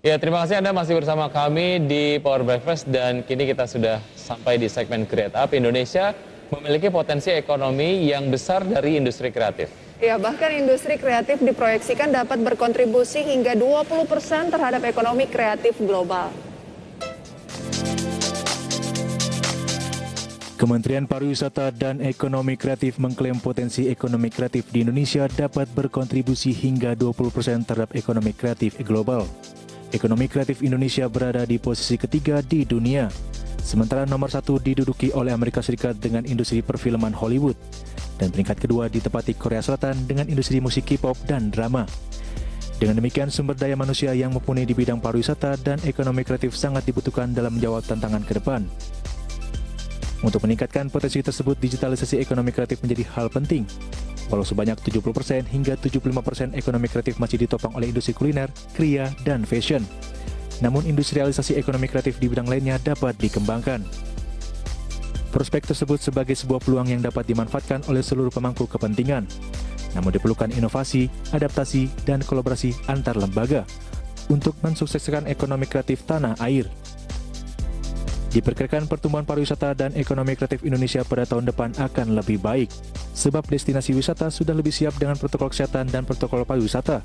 Ya, terima kasih Anda masih bersama kami di Power Breakfast dan kini kita sudah sampai di segmen Create Up. Indonesia memiliki potensi ekonomi yang besar dari industri kreatif. Ya, bahkan industri kreatif diproyeksikan dapat berkontribusi hingga 20% terhadap ekonomi kreatif global. Kementerian Pariwisata dan Ekonomi Kreatif mengklaim potensi ekonomi kreatif di Indonesia dapat berkontribusi hingga 20% terhadap ekonomi kreatif global. Ekonomi kreatif Indonesia berada di posisi ketiga di dunia, sementara nomor satu diduduki oleh Amerika Serikat dengan industri perfilman Hollywood, dan peringkat kedua ditempati Korea Selatan dengan industri musik K-pop dan drama. Dengan demikian, sumber daya manusia yang mumpuni di bidang pariwisata dan ekonomi kreatif sangat dibutuhkan dalam menjawab tantangan ke depan. Untuk meningkatkan potensi tersebut, digitalisasi ekonomi kreatif menjadi hal penting. Walau sebanyak 70% hingga 75% ekonomi kreatif masih ditopang oleh industri kuliner, kriya, dan fashion. Namun industrialisasi ekonomi kreatif di bidang lainnya dapat dikembangkan. Prospek tersebut sebagai sebuah peluang yang dapat dimanfaatkan oleh seluruh pemangku kepentingan. Namun diperlukan inovasi, adaptasi, dan kolaborasi antar lembaga untuk mensukseskan ekonomi kreatif tanah air. Diperkirakan pertumbuhan pariwisata dan ekonomi kreatif Indonesia pada tahun depan akan lebih baik, sebab destinasi wisata sudah lebih siap dengan protokol kesehatan dan protokol pariwisata,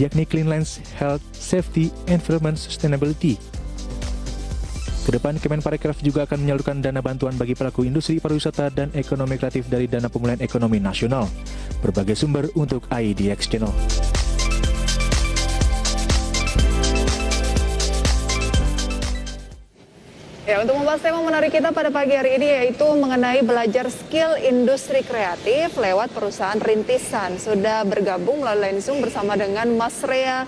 yakni Cleanliness, Health, Safety, Environment, Sustainability. Kedepan, Kemenparekraf juga akan menyalurkan dana bantuan bagi pelaku industri pariwisata dan ekonomi kreatif dari Dana Pemulihan Ekonomi Nasional, berbagai sumber untuk IDX Channel. Ya, untuk membahas tema menarik kita pada pagi hari ini yaitu mengenai belajar skill industri kreatif lewat perusahaan rintisan. Sudah bergabung melalui Zoom bersama dengan Mas Rea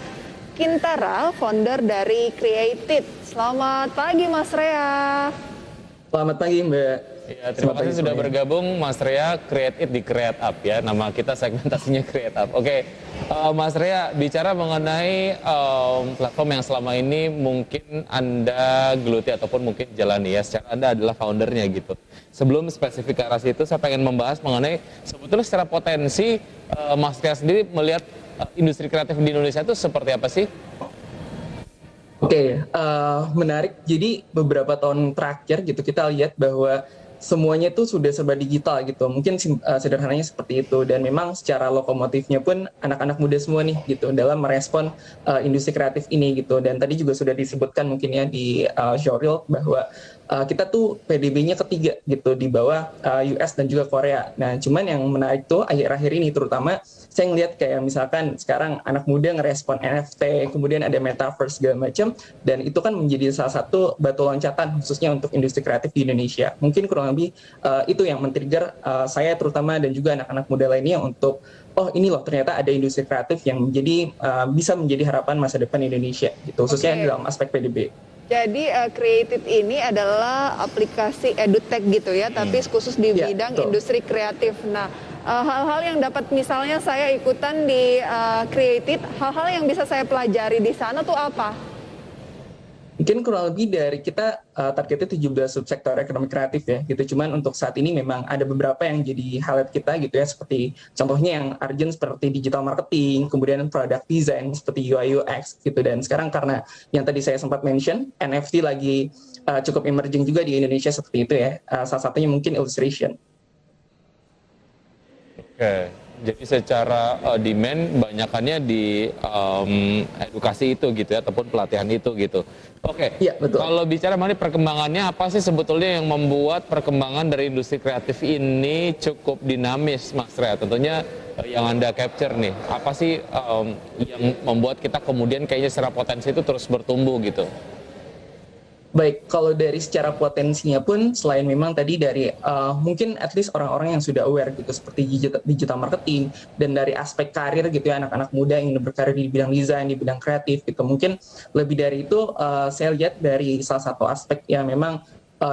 Kintara, founder dari Created. Selamat pagi Mas Rea. Selamat pagi Mbak. Ya, terima kasih sudah bergabung Mas Rea, Create It di Create Up ya. Nama kita segmentasinya Create Up. Oke, Mas Rea, bicara mengenai platform yang selama ini mungkin Anda geluti ataupun mungkin jalani ya, secara Anda adalah foundernya gitu. Sebelum spesifikasi itu, saya pengen membahas mengenai sebetulnya secara potensi Mas Rea sendiri melihat industri kreatif di Indonesia itu seperti apa sih? Oke, menarik. Jadi beberapa tahun terakhir gitu kita lihat bahwa semuanya tuh sudah serba digital gitu. Mungkin sederhananya seperti itu, dan memang secara lokomotifnya pun anak-anak muda semua nih gitu dalam merespon industri kreatif ini gitu. Dan tadi juga sudah disebutkan mungkin ya di showreel bahwa kita tuh PDB-nya ketiga gitu di bawah US dan juga Korea. Nah, cuman yang menarik tuh akhir-akhir ini terutama saya ngelihat kayak misalkan sekarang anak muda ngerespon NFT, kemudian ada metaverse segala macam, dan itu kan menjadi salah satu batu loncatan khususnya untuk industri kreatif di Indonesia. Mungkin kurang lebih itu yang men-trigger saya terutama dan juga anak-anak muda lainnya untuk oh ini loh ternyata ada industri kreatif yang menjadi bisa menjadi harapan masa depan Indonesia gitu, khususnya dalam aspek PDB. Jadi Created ini adalah aplikasi edutech gitu ya, tapi khusus di bidang industri kreatif. Nah, hal-hal yang dapat misalnya saya ikutan di Created, hal-hal yang bisa saya pelajari di sana tuh apa? Mungkin kurang lebih dari kita targetnya 17 subsektor ekonomi kreatif ya gitu. Cuman untuk saat ini memang ada beberapa yang jadi highlight kita gitu ya, seperti contohnya yang urgent seperti digital marketing, kemudian product design seperti UI UX gitu. Dan sekarang karena yang tadi saya sempat mention, NFT lagi cukup emerging juga di Indonesia seperti itu ya. Salah satunya mungkin illustration. Oke, jadi secara demand banyakannya di edukasi itu gitu ya, ataupun pelatihan itu gitu. Oke, ya, betul. Kalau bicara mengenai perkembangannya, apa sih sebetulnya yang membuat perkembangan dari industri kreatif ini cukup dinamis, Mas Rea? Tentunya yang Anda capture nih, apa sih yang membuat kita kemudian kayaknya secara potensi itu terus bertumbuh gitu? Baik, kalau dari secara potensinya pun selain memang tadi dari mungkin at least orang-orang yang sudah aware gitu seperti digital marketing, dan dari aspek karir gitu ya, anak-anak muda yang ingin berkarir di bidang desain, di bidang kreatif gitu. Mungkin lebih dari itu saya lihat dari salah satu aspek yang memang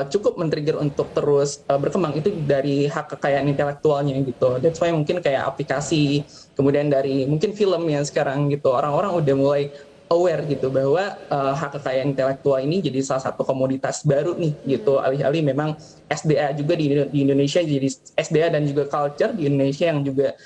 cukup men-trigger untuk terus berkembang itu dari hak kekayaan intelektualnya gitu. That's why mungkin kayak aplikasi, kemudian dari mungkin film yang sekarang gitu, orang-orang udah mulai aware gitu bahwa hak kekayaan intelektual ini jadi salah satu komoditas baru nih gitu. Alih-alih memang SDA juga di Indonesia, jadi SDA dan juga culture di Indonesia yang juga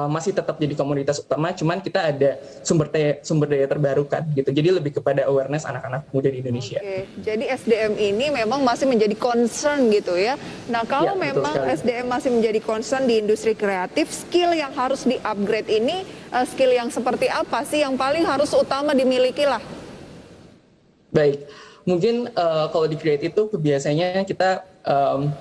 masih tetap jadi komoditas utama, cuman kita ada sumber daya terbarukan gitu. Jadi lebih kepada awareness anak-anak muda di Indonesia. Oke, jadi SDM ini memang masih menjadi concern gitu ya. Nah, kalau Ya, betul memang sekali. SDM masih menjadi concern di industri kreatif, skill yang harus di-upgrade ini, skill yang seperti apa sih yang paling harus utama dimiliki lah? Baik, mungkin kalau di Create itu biasanya kita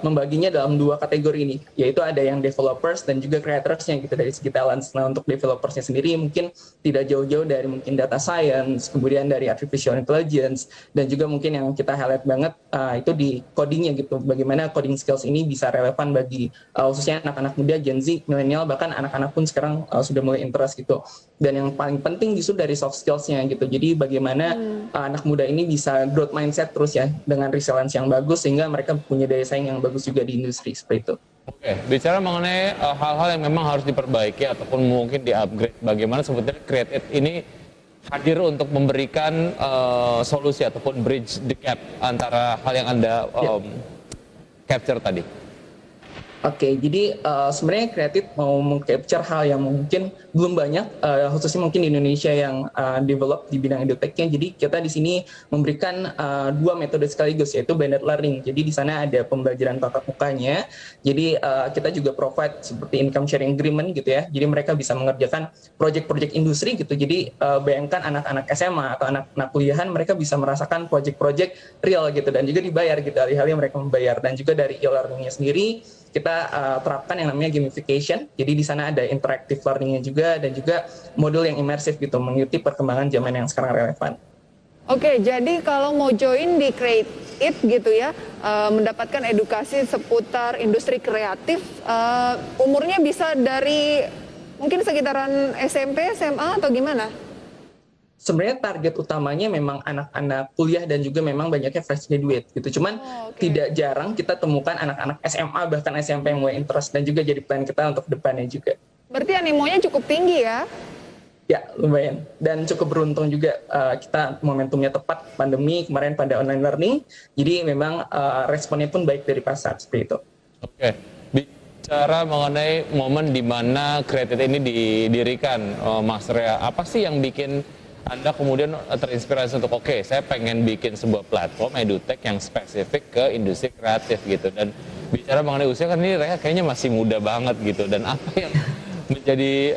membaginya dalam 2 kategori ini, yaitu ada yang developers dan juga creatorsnya gitu dari segi talents. Nah, untuk developersnya sendiri mungkin tidak jauh-jauh dari mungkin data science, kemudian dari artificial intelligence, dan juga mungkin yang kita highlight banget itu di codingnya gitu, bagaimana coding skills ini bisa relevan bagi khususnya anak-anak muda, Gen Z, milenial, bahkan anak-anak pun sekarang sudah mulai interest gitu. Dan yang paling penting justru dari soft skills-nya gitu, jadi bagaimana anak muda ini bisa growth mindset terus ya, dengan resilience yang bagus, sehingga mereka punya daya saing yang bagus juga di industri seperti itu. Oke, bicara mengenai hal-hal yang memang harus diperbaiki ataupun mungkin di-upgrade, bagaimana sebetulnya Create It ini hadir untuk memberikan solusi ataupun bridge the gap antara hal yang Anda capture tadi? Oke, jadi sebenarnya Creative mau meng-capture hal yang mungkin belum banyak, khususnya mungkin di Indonesia yang develop di bidang edutech-nya. Jadi kita di sini memberikan 2 metode sekaligus, yaitu blended learning. Jadi di sana ada pembelajaran tatap mukanya. Jadi kita juga provide seperti income sharing agreement gitu ya. Jadi mereka bisa mengerjakan project-project industri gitu. Jadi bayangkan anak-anak SMA atau anak-anak kuliahan, mereka bisa merasakan project-project real gitu, dan juga dibayar gitu, alih-alih mereka membayar. Dan juga dari e-learning-nya sendiri kita terapkan yang namanya gamification. Jadi di sana ada interactive learning-nya juga, dan juga modul yang imersif gitu, mengikuti perkembangan zaman yang sekarang relevan. Oke, jadi kalau mau join di Create It gitu ya, mendapatkan edukasi seputar industri kreatif, umurnya bisa dari mungkin sekitaran SMP, SMA atau gimana? Sebenarnya target utamanya memang anak-anak kuliah dan juga memang banyaknya fresh graduate gitu. Cuman tidak jarang kita temukan anak-anak SMA bahkan SMP yang mulai interest, dan juga jadi plan kita untuk depannya juga. Berarti animonya cukup tinggi ya? Ya, lumayan. Dan cukup beruntung juga kita momentumnya tepat, pandemi kemarin pada online learning. Jadi memang responnya pun baik dari pasar seperti itu. Oke, bicara mengenai momen di mana Create It ini didirikan, Mas Rea, apa sih yang bikin Anda kemudian terinspirasi untuk oke, saya pengen bikin sebuah platform edutech yang spesifik ke industri kreatif gitu. Dan bicara mengenai usia, kan ini Rea kayaknya masih muda banget gitu. Dan apa yang menjadi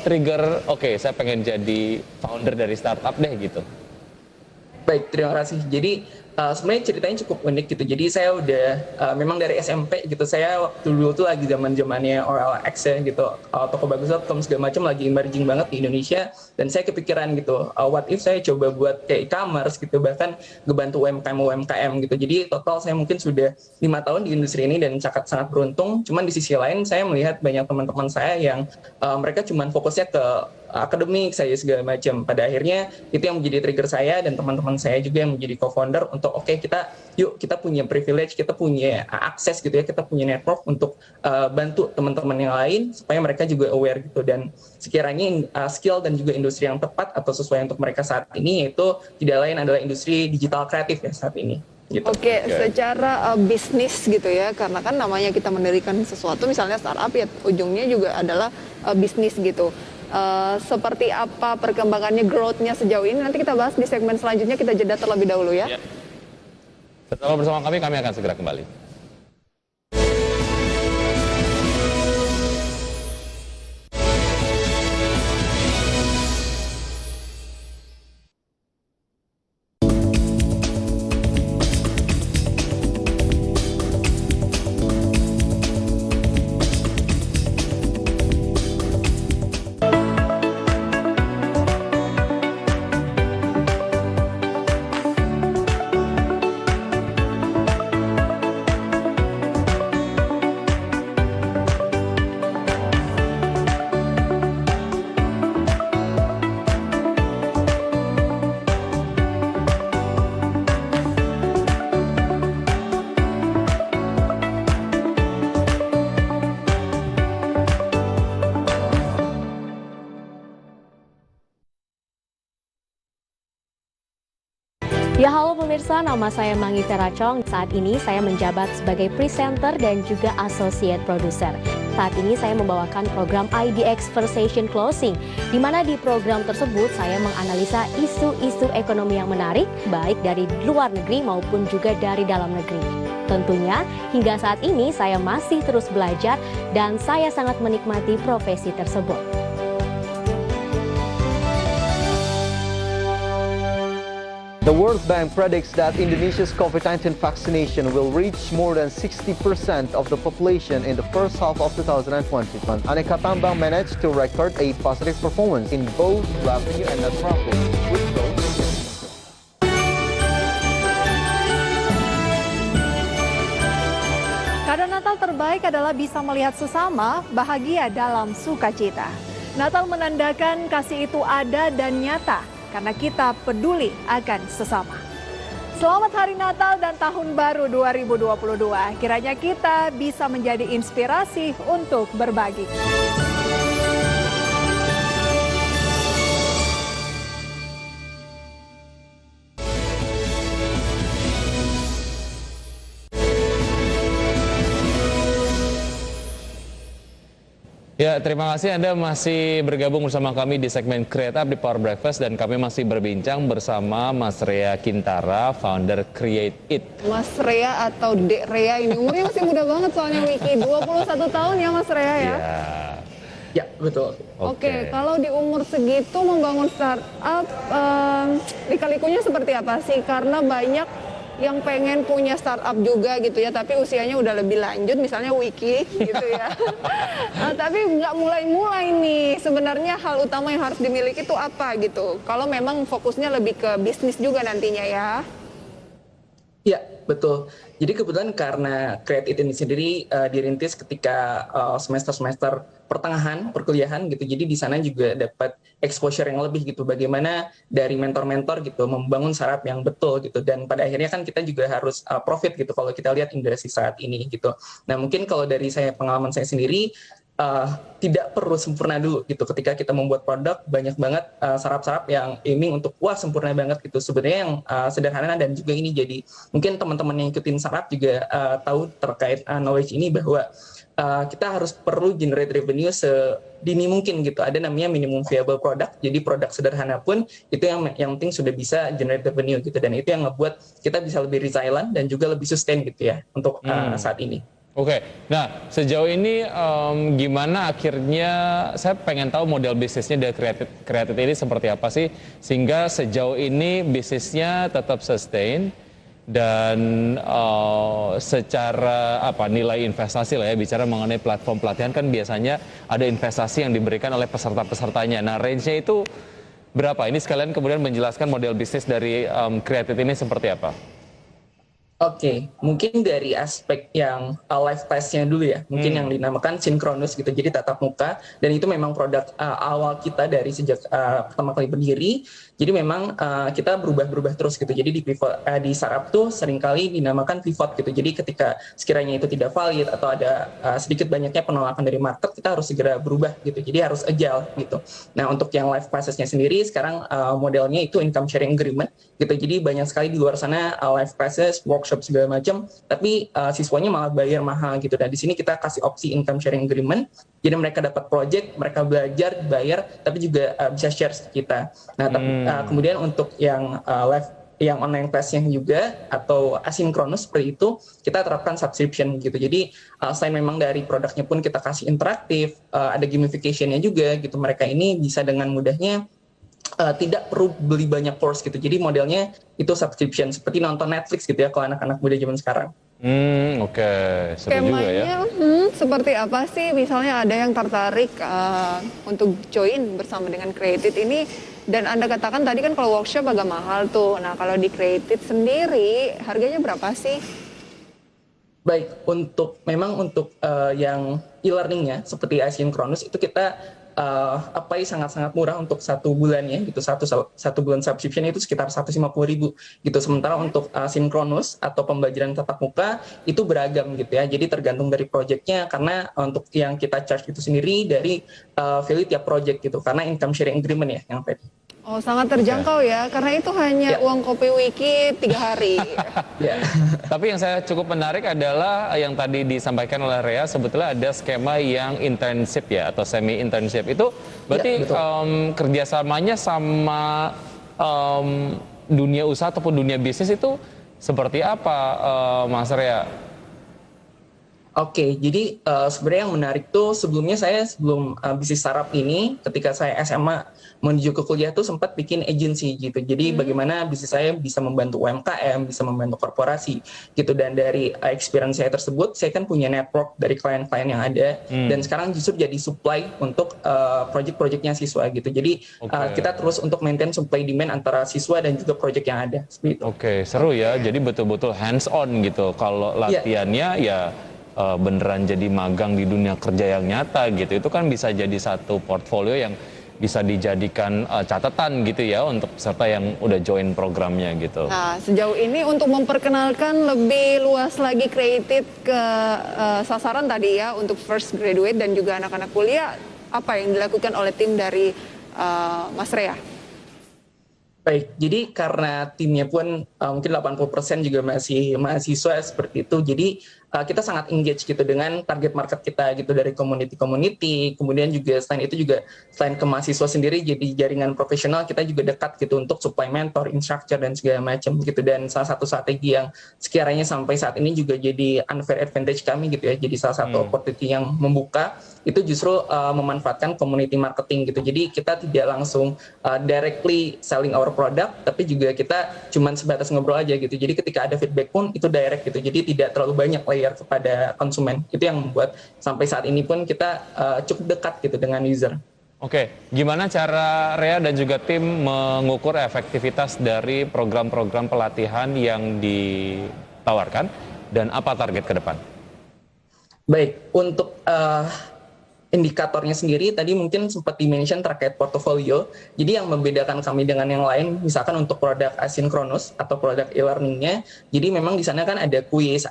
trigger oke, saya pengen jadi founder dari startup deh gitu? Baik, terima kasih. Jadi sebenarnya ceritanya cukup unik gitu. Jadi saya udah memang dari SMP gitu, saya waktu dulu tuh lagi zamannya OLX ya gitu, Tokobagus.com segala macam lagi emerging banget di Indonesia, dan saya kepikiran gitu, what if saya coba buat kayak e-commerce gitu, bahkan ngebantu UMKM gitu. Jadi total saya mungkin sudah 5 tahun di industri ini dan sangat beruntung. Cuman di sisi lain saya melihat banyak teman-teman saya yang mereka cuman fokusnya ke akademik saya segala macam. Pada akhirnya itu yang menjadi trigger saya dan teman-teman saya juga yang menjadi co-founder untuk oke, kita punya privilege, kita punya akses gitu ya, kita punya network untuk bantu teman-teman yang lain supaya mereka juga aware gitu, dan sekiranya skill dan juga industri yang tepat atau sesuai untuk mereka saat ini, yaitu tidak lain adalah industri digital kreatif ya saat ini. Gitu. Oke, secara bisnis gitu ya, karena kan namanya kita mendirikan sesuatu, misalnya startup ya ujungnya juga adalah bisnis gitu. Seperti apa perkembangannya, growth-nya sejauh ini, nanti kita bahas di segmen selanjutnya. Kita jeda terlebih dahulu ya. Setelah bersama kami akan segera kembali. Ya halo pemirsa, nama saya Mangi Teracong. Saat ini saya menjabat sebagai presenter dan juga associate producer. Saat ini saya membawakan program IDX Conversation Closing, di mana di program tersebut saya menganalisa isu-isu ekonomi yang menarik, baik dari luar negeri maupun juga dari dalam negeri. Tentunya hingga saat ini saya masih terus belajar dan saya sangat menikmati profesi tersebut. The World Bank predicts that Indonesia's COVID-19 vaccination will reach more than 60% of the population in the first half of 2021. Aneka Tambang managed to record a positive performance in both revenue and net profit, with growth. Kado Natal terbaik adalah bisa melihat sesama bahagia dalam sukacita. Natal menandakan kasih itu ada dan nyata, karena kita peduli akan sesama. Selamat Hari Natal dan Tahun Baru 2022. Kiranya kita bisa menjadi inspirasi untuk berbagi. Ya, terima kasih Anda masih bergabung bersama kami di segmen Create Up di Power Breakfast, dan kami masih berbincang bersama Mas Rea Kintara, founder Create It. Mas Rea atau Dek Rea ini umurnya masih muda banget soalnya Wiki, 21 tahun ya Mas Rea ya? Ya, betul. Oke, kalau di umur segitu membangun startup, lika-likunya seperti apa sih? Karena banyak yang pengen punya startup juga gitu ya, tapi usianya udah lebih lanjut, misalnya Wiki gitu ya. Tapi nggak mulai-mulai nih, sebenarnya hal utama yang harus dimiliki itu apa gitu? Kalau memang fokusnya lebih ke bisnis juga nantinya ya. Ya, betul. Jadi kebetulan karena Create It ini sendiri dirintis ketika semester-semester pertengahan perkuliahan gitu. Jadi di sana juga dapat exposure yang lebih gitu. Bagaimana dari mentor-mentor gitu membangun startup yang betul gitu. Dan pada akhirnya kan kita juga harus profit gitu kalau kita lihat industri saat ini gitu. Nah, mungkin kalau dari pengalaman saya sendiri, tidak perlu sempurna dulu gitu. Ketika kita membuat produk, banyak banget startup-startup yang aiming untuk wah sempurna banget gitu. Sebenarnya yang sederhana, dan juga ini jadi mungkin teman-teman yang ikutin startup juga tahu terkait knowledge ini, bahwa kita harus perlu generate revenue sedini mungkin gitu. Ada namanya minimum viable product. Jadi produk sederhana pun itu yang penting sudah bisa generate revenue gitu. Dan itu yang ngebuat kita bisa lebih resilient dan juga lebih sustain gitu ya untuk saat ini. Oke, nah sejauh ini gimana akhirnya, saya pengen tahu model bisnisnya dari Create It ini seperti apa sih, sehingga sejauh ini bisnisnya tetap sustain dan secara nilai investasi lah ya, bicara mengenai platform pelatihan kan biasanya ada investasi yang diberikan oleh peserta-pesertanya. Nah, range-nya itu berapa? Ini sekalian kemudian menjelaskan model bisnis dari Create It ini seperti apa. Oke, mungkin dari aspek yang live test-nya dulu ya, mungkin yang dinamakan sinkronus gitu, jadi tatap muka, dan itu memang produk awal kita dari sejak pertama kali berdiri. Jadi memang kita berubah-berubah terus gitu. Jadi di startup tuh seringkali dinamakan pivot gitu. Jadi ketika sekiranya itu tidak valid atau ada sedikit banyaknya penolakan dari market, kita harus segera berubah gitu. Jadi harus agile gitu. Nah, untuk yang live process-nya sendiri sekarang modelnya itu income sharing agreement gitu. Jadi banyak sekali di luar sana live process, workshop segala macam, tapi siswanya malah bayar mahal gitu. Dan di sini kita kasih opsi income sharing agreement. Jadi mereka dapat project, mereka belajar, bayar, tapi juga bisa share ke kita. Nah, kemudian untuk yang live, yang online class-nya juga atau asinkronus seperti itu, kita terapkan subscription gitu. Jadi selain memang dari produknya pun kita kasih interaktif, ada gamification-nya juga gitu. Mereka ini bisa dengan mudahnya tidak perlu beli banyak course gitu. Jadi modelnya itu subscription, seperti nonton Netflix gitu ya kalau anak-anak muda zaman sekarang. Oke. Seru juga ya. Seperti apa sih? Misalnya ada yang tertarik untuk join bersama dengan Create It ini, dan Anda katakan tadi kan kalau workshop agak mahal tuh. Nah, kalau di Create It sendiri harganya berapa sih? Baik, untuk yang e-learningnya seperti asinkronus itu kita sangat-sangat murah untuk 1 bulannya gitu. Satu bulan subscription itu sekitar 150.000 gitu. Sementara untuk sinkronus atau pembelajaran tatap muka itu beragam gitu ya. Jadi tergantung dari projectnya, karena untuk yang kita charge itu sendiri dari value tiap project gitu, karena income sharing agreement ya yang tadi. Oh, sangat terjangkau ya, karena itu hanya uang kopi wiki 3 hari. Tapi yang saya cukup menarik adalah yang tadi disampaikan oleh Rea, sebetulnya ada skema yang internship ya, atau semi internship. Itu berarti kerjasamanya sama dunia usaha ataupun dunia bisnis itu seperti apa, Mas Rea? Oke, jadi sebenarnya yang menarik tuh sebelumnya saya sebelum bisnis startup ini, ketika saya SMA menuju ke kuliah tuh sempat bikin agency gitu. Jadi bagaimana bisnis saya bisa membantu UMKM, bisa membantu korporasi gitu. Dan dari experience saya tersebut, saya kan punya network dari klien-klien yang ada. Dan sekarang justru jadi supply untuk project-projectnya siswa gitu. Jadi kita terus untuk maintain supply demand antara siswa dan juga project yang ada. Oke, seru ya. Jadi betul-betul hands on gitu. Kalau latihannya ya beneran jadi magang di dunia kerja yang nyata gitu. Itu kan bisa jadi satu portfolio yang bisa dijadikan catatan gitu ya untuk peserta yang udah join programnya gitu. Nah, sejauh ini untuk memperkenalkan lebih luas lagi Create It ke sasaran tadi ya untuk first graduate dan juga anak-anak kuliah, apa yang dilakukan oleh tim dari Mas Rea? Baik, jadi karena timnya pun mungkin 80% juga masih mahasiswa seperti itu, jadi kita sangat engage gitu dengan target market kita gitu dari community, kemudian juga selain itu juga selain ke mahasiswa sendiri jadi jaringan profesional kita juga dekat gitu untuk supply mentor, instructor dan segala macam gitu. Dan salah satu strategi yang sekiranya sampai saat ini juga jadi unfair advantage kami gitu ya, jadi salah satu opportunity yang membuka itu justru memanfaatkan community marketing gitu. Jadi kita tidak langsung directly selling our product, tapi juga kita cuman sebatas ngobrol aja gitu. Jadi ketika ada feedback pun itu direct gitu. Jadi tidak terlalu banyak layer kepada konsumen. Itu yang membuat sampai saat ini pun kita cukup dekat gitu dengan user. Oke, gimana cara Rea dan juga tim mengukur efektivitas dari program-program pelatihan yang ditawarkan dan apa target ke depan? Baik, untuk indikatornya sendiri tadi mungkin sempat di-mention terkait portofolio. Jadi yang membedakan kami dengan yang lain, misalkan untuk produk asinkronus atau produk e-learningnya, jadi memang di sana kan ada kuis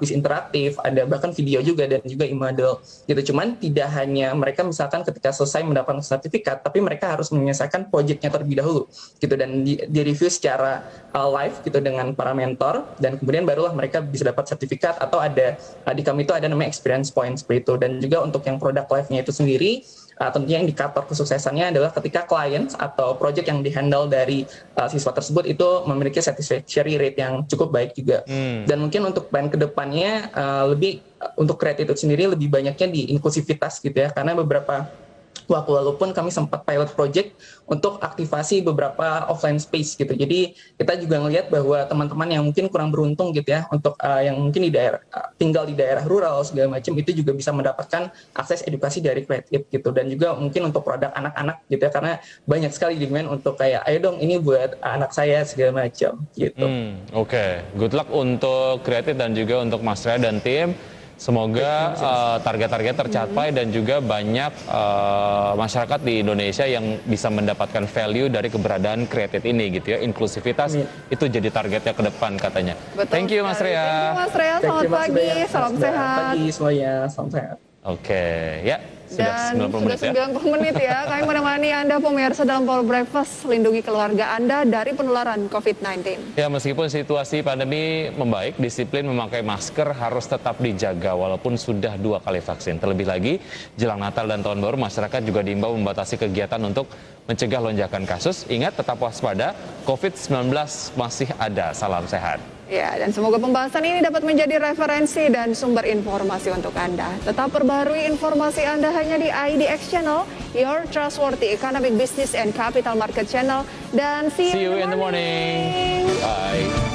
interaktif, ada bahkan video juga dan juga e-model gitu. Cuman tidak hanya mereka misalkan ketika selesai mendapatkan sertifikat, tapi mereka harus menyelesaikan proyeknya terlebih dahulu gitu dan di-review secara live gitu dengan para mentor dan kemudian barulah mereka bisa dapat sertifikat atau ada di kami itu ada namanya experience points seperti itu. Dan juga untuk yang produk live-nya itu sendiri, tentunya indikator kesuksesannya adalah ketika klien atau project yang dihandle dari siswa tersebut itu memiliki satisfaction rate yang cukup baik juga. Dan mungkin untuk plan kedepannya lebih untuk Create It sendiri lebih banyaknya di inklusivitas gitu ya, karena beberapa waktu lalu pun kami sempat pilot project untuk aktivasi beberapa offline space gitu. Jadi kita juga ngelihat bahwa teman-teman yang mungkin kurang beruntung gitu ya, untuk yang mungkin di daerah tinggal di daerah rural segala macam itu juga bisa mendapatkan akses edukasi dari Create It gitu. Dan juga mungkin untuk produk anak-anak gitu ya, karena banyak sekali demand untuk kayak ayo dong ini buat anak saya segala macam gitu. Oke. Good luck untuk Create It dan juga untuk Mas Rea dan tim. Semoga target-target tercapai dan juga banyak masyarakat di Indonesia yang bisa mendapatkan value dari keberadaan Create It ini gitu ya. Inklusivitas itu jadi targetnya ke depan katanya. Betul. Thank you Mas Rea. Thank you Mas Rea, selamat pagi, salam sehat. Selamat pagi semuanya, salam sehat. Oke, ya. Sudah Dan 90 menit ya. 90 menit ya. Kami menemani Anda pemirsa dalam Power Breakfast, lindungi keluarga Anda dari penularan COVID-19. Ya, meskipun situasi pandemi membaik, disiplin memakai masker harus tetap dijaga walaupun sudah 2 kali vaksin. Terlebih lagi, jelang Natal dan Tahun Baru, masyarakat juga diimbau membatasi kegiatan untuk mencegah lonjakan kasus. Ingat, tetap waspada, COVID-19 masih ada. Salam sehat. Ya, dan semoga pembahasan ini dapat menjadi referensi dan sumber informasi untuk Anda. Tetap perbarui informasi Anda hanya di IDX Channel, your trustworthy economic business and capital market channel. Dan see you in the morning. Bye.